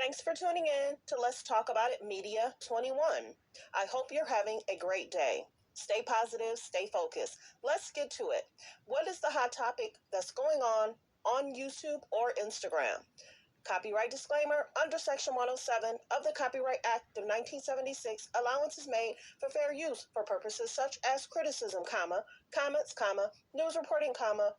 Thanks for tuning in to Let's Talk About It Media 21. I hope you're having a great day. Stay positive, stay focused. Let's get to it. What is the hot topic that's going on YouTube or Instagram? Copyright disclaimer. Under Section 107 of the Copyright Act of 1976, allowance is made for fair use for purposes such as criticism, comments, news reporting,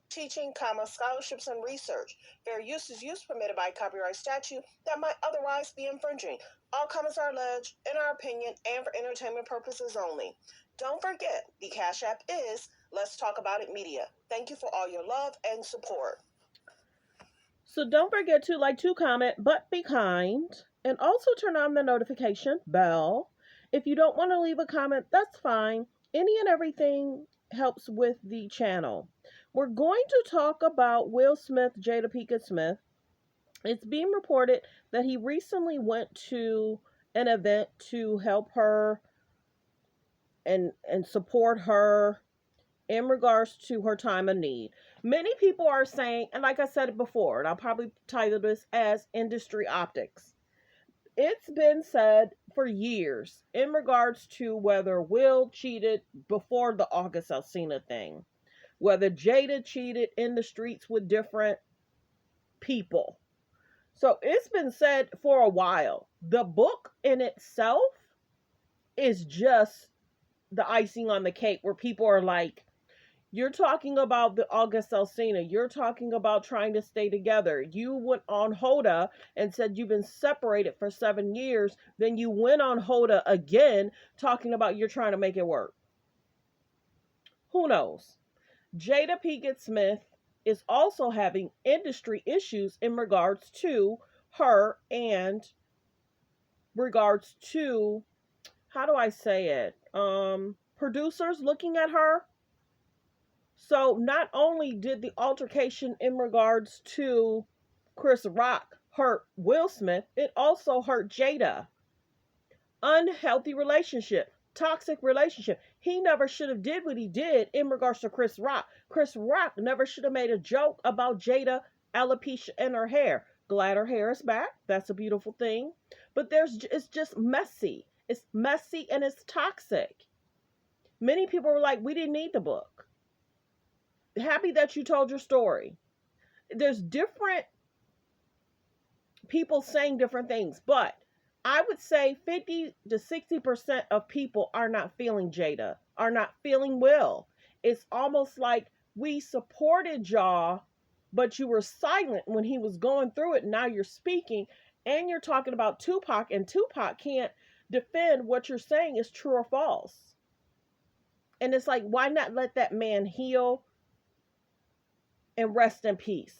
teaching, scholarships and research. Fair use is use permitted by copyright statute that might otherwise be infringing. All comments are alleged, in our opinion, and for entertainment purposes only. Don't forget, the Cash App is Let's Talk About It Media. Thank you for all your love and support. So don't forget to comment, but be kind. And also turn on the notification bell. If you don't want to leave a comment, that's fine. Any and everything helps with the channel. We're going to talk about Will Smith, Jada Pinkett Smith. It's being reported that he recently went to an event to help her and support her in regards to her time of need. Many people are saying, and like I said it before, and I'll probably title this as industry optics. It's been said for years in regards to whether Will cheated before the August Alsina thing, whether Jada cheated in the streets with different people. So it's been said for a while. The book in itself is just the icing on the cake where people are like, you're talking about the August Alsina. You're talking about trying to stay together. You went on Hoda and said you've been separated for 7 years. Then you went on Hoda again talking about you're trying to make it work. Who knows? Jada Pinkett Smith is also having industry issues in regards to her and regards to, how do I say it? Producers looking at her. So not only did the altercation in regards to Chris Rock hurt Will Smith, it also hurt Jada. Unhealthy relationship, toxic relationship. He never should have did what he did in regards to Chris Rock. Chris Rock never should have made a joke about Jada alopecia in her hair. Glad her hair is back. That's a beautiful thing. But it's just messy. It's messy and it's toxic. Many people were like, we didn't need the book. Happy that you told your story. There's different people saying different things, but I would say 50 to 60% of people are not feeling Jada, are not feeling Will. It's almost like we supported y'all, but you were silent when he was going through it. Now you're speaking and you're talking about Tupac, and Tupac can't defend what you're saying is true or false. And it's like, why not let that man heal and rest in peace?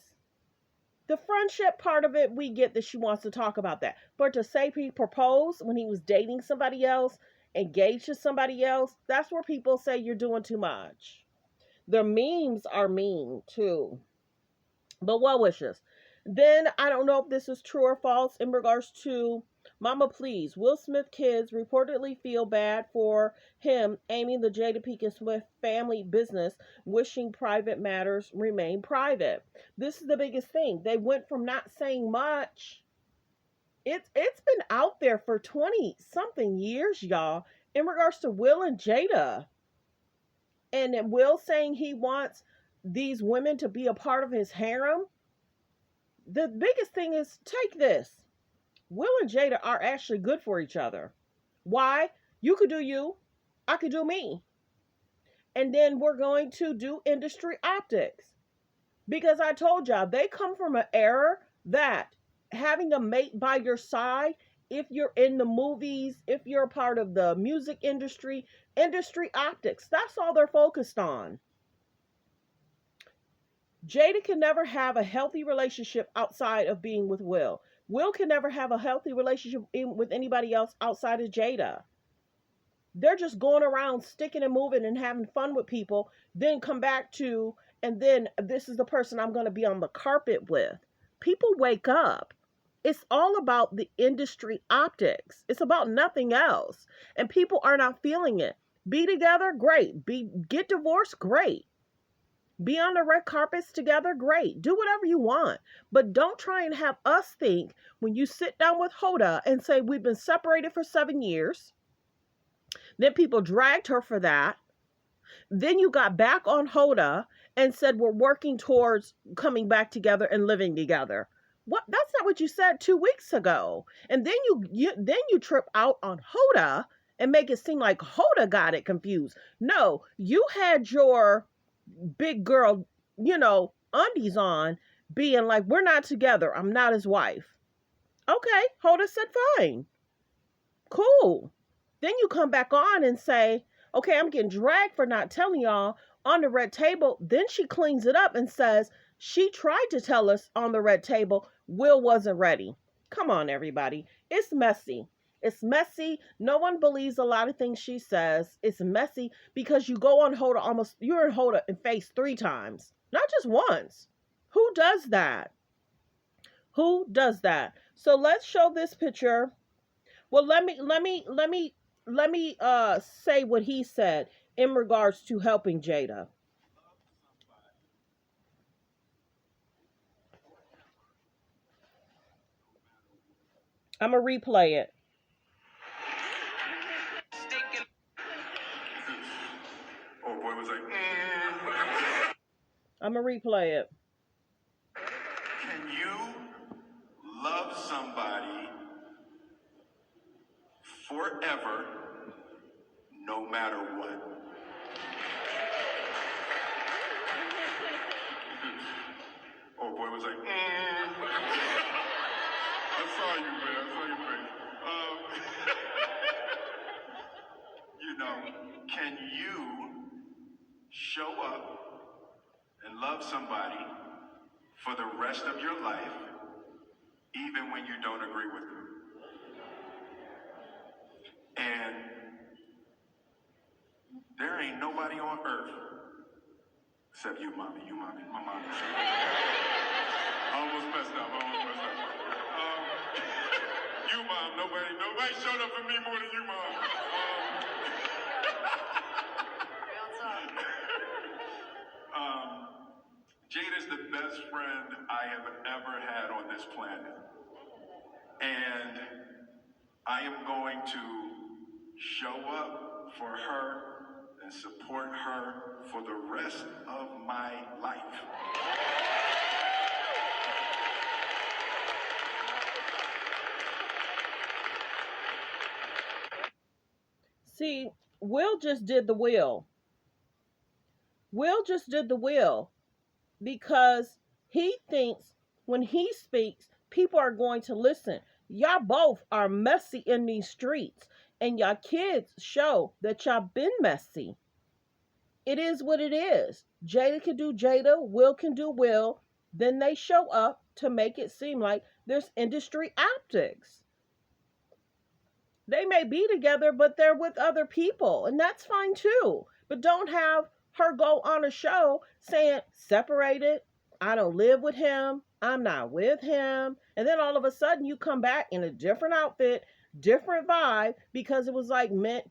The friendship part of it, we get that she wants to talk about that. But to say he proposed when he was dating somebody else, engaged to somebody else, that's where people say you're doing too much. The memes are mean too. But well wishes. Then I don't know if this is true or false in regards to Mama Please. Will Smith kids reportedly feel bad for him aiming the Jada Pinkett Smith family business, wishing private matters remain private. This is the biggest thing. They went from not saying much. It's been out there for 20 something years, y'all, in regards to Will and Jada. And then Will saying he wants these women to be a part of his harem. The biggest thing is, take this. Will and Jada are actually good for each other. Why? You could do you, I could do me. And then we're going to do industry optics. Because I told y'all, they come from an era that having a mate by your side, if you're in the movies, if you're a part of the music industry, industry optics, that's all they're focused on. Jada can never have a healthy relationship outside of being with Will. Will can never have a healthy relationship with anybody else outside of Jada. They're just going around sticking and moving and having fun with people, then come back to, and then this is the person I'm going to be on the carpet with. People wake up. It's all about the industry optics. It's about nothing else. And people are not feeling it. Be together, great. Get divorced, great. Be on the red carpets together, great. Do whatever you want. But don't try and have us think when you sit down with Hoda and say we've been separated for 7 years, then people dragged her for that. Then you got back on Hoda and said we're working towards coming back together and living together. What? That's not what you said 2 weeks ago. And then you trip out on Hoda and make it seem like Hoda got it confused. No, you had your big girl, undies on, being like, we're not together. I'm not his wife. Okay, Hoda said fine. Cool. Then you come back on and say, okay, I'm getting dragged for not telling y'all on the red table. Then she cleans it up and says she tried to tell us on the red table, Will wasn't ready. Come on, everybody. It's messy. It's messy. No one believes a lot of things she says. It's messy because you go on Hoda you're in Hoda and face 3 times, not just once. Who does that? Who does that? So let's show this picture. Well, let me say what he said in regards to helping Jada. I'm gonna replay it. Oh boy was like, I'm gonna replay it. Can you love somebody forever, no matter what? Oh boy was like, I saw you, man. I saw your face. Can you show up and love somebody for the rest of your life, even when you don't agree with them? And there ain't nobody on earth except you, mommy. My mommy. I almost messed up. You, mom. Nobody showed up for me more than you, mom. Jada's the best friend I have ever had on this planet. And I am going to show up for her and support her for the rest of my life. See, Will just did the will. Will just did the will because he thinks when he speaks, people are going to listen. Y'all both are messy in these streets, and y'all kids show that y'all been messy. It is what it is. Jada can do Jada, Will can do Will. Then they show up to make it seem like there's industry optics. They may be together, but they're with other people, and that's fine too. But don't have her go on a show saying, separated, I don't live with him, I'm not with him. And then all of a sudden you come back in a different outfit, different vibe, because it was like men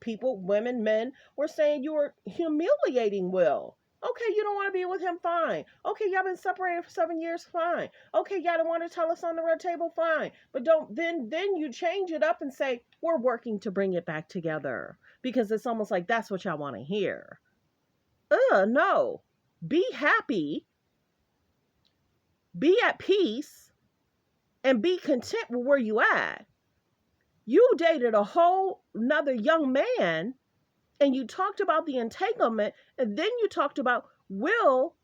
were saying you were humiliating Will. Okay, you don't want to be with him, fine. Okay, y'all been separated for 7 years, fine. Okay, y'all don't want to tell us on the red table, fine. But don't then you change it up and say, we're working to bring it back together. Because it's almost like that's what y'all want to hear. No. Be happy, be at peace, and be content with where you at. You dated a whole another young man and you talked about the entanglement, and then you talked about Will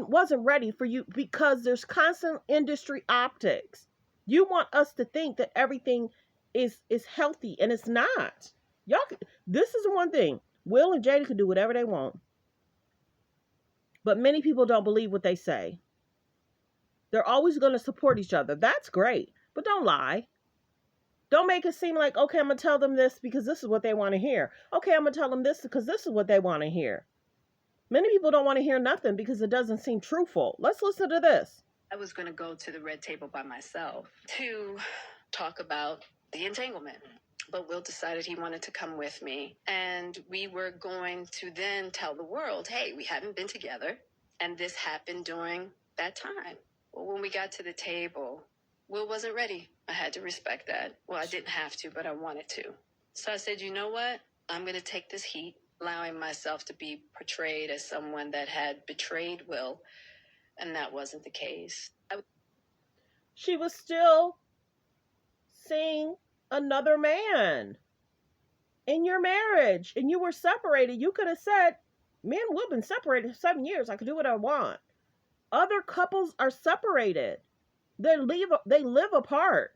wasn't ready for you because there's constant industry optics. You want us to think that everything is healthy, and it's not. Y'all, this is the one thing. Will and Jada can do whatever they want, but many people don't believe what they say. They're always going to support each other. That's great, but don't lie. Don't make it seem like, okay, I'm going to tell them this because this is what they want to hear. Okay, I'm going to tell them this because this is what they want to hear. Many people don't want to hear nothing because it doesn't seem truthful. Let's listen to this. I was going to go to the red table by myself to talk about the entanglement. But Will decided he wanted to come with me. And we were going to then tell the world, hey, we haven't been together. And this happened during that time. Well, when we got to the table, Will wasn't ready. I had to respect that. Well, I didn't have to, but I wanted to. So I said, you know what? I'm going to take this heat, allowing myself to be portrayed as someone that had betrayed Will. And that wasn't the case. She was still seeing another man in your marriage, and you were separated. You could have said, me and Will been separated for 7 years. I can do what I want. Other couples are separated. They live apart.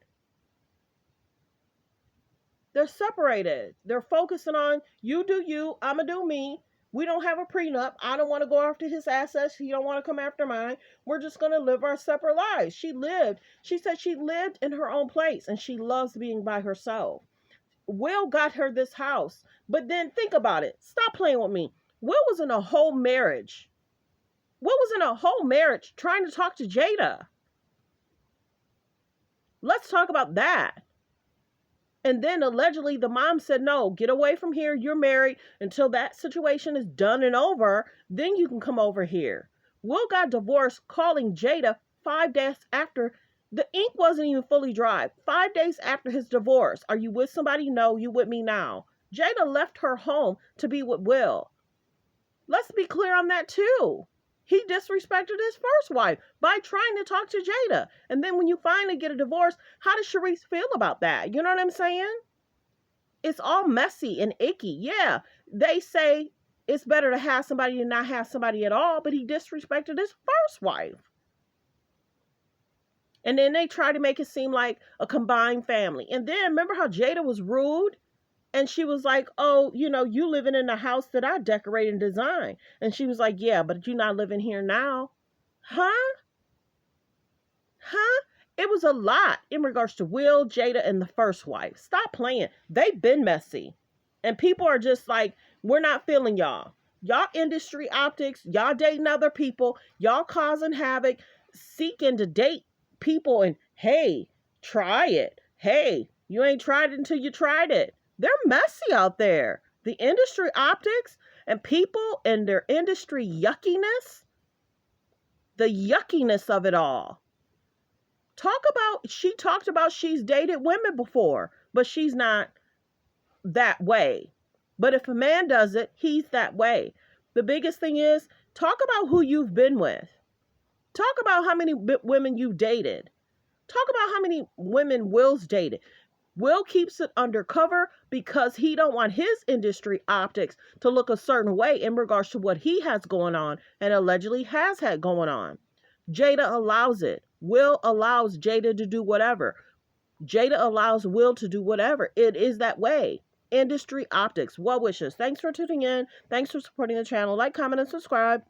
They're separated. They're focusing on you do you, I'ma do me. We don't have a prenup. I don't want to go after his assets. He don't want to come after mine. We're just going to live our separate lives. She said she lived in her own place and she loves being by herself. Will got her this house. But then think about it. Stop playing with me. Will was in a whole marriage. Will was in a whole marriage trying to talk to Jada. Let's talk about that. And then allegedly the mom said, no, get away from here. You're married until that situation is done and over. Then you can come over here. Will got divorced, calling Jada 5 days after. The ink wasn't even fully dry. 5 days after his divorce. Are you with somebody? No, you with me now. Jada left her home to be with Will. Let's be clear on that too. He disrespected his first wife by trying to talk to Jada. And then when you finally get a divorce, how does Sharice feel about that? You know what I'm saying? It's all messy and icky. Yeah, they say it's better to have somebody than not have somebody at all, but he disrespected his first wife. And then they try to make it seem like a combined family. And then remember how Jada was rude? And she was like, oh, you living in the house that I decorated and designed. And she was like, yeah, but you're not living here now. Huh? It was a lot in regards to Will, Jada, and the first wife. Stop playing. They've been messy. And people are just like, we're not feeling y'all. Y'all industry optics, y'all dating other people, y'all causing havoc, seeking to date people, and hey, try it. Hey, you ain't tried it until you tried it. They're messy out there. The industry optics and people and their industry yuckiness, the yuckiness of it all. She talked about she's dated women before, but she's not that way. But if a man does it, he's that way. The biggest thing is, talk about who you've been with. Talk about how many women you've dated. Talk about how many women Will's dated. Will keeps it undercover because he don't want his industry optics to look a certain way in regards to what he has going on and allegedly has had going on. Jada allows it. Will allows Jada to do whatever. Jada allows Will to do whatever. It is that way. Industry optics. Well wishes. Thanks for tuning in. Thanks for supporting the channel. Like, comment, and subscribe.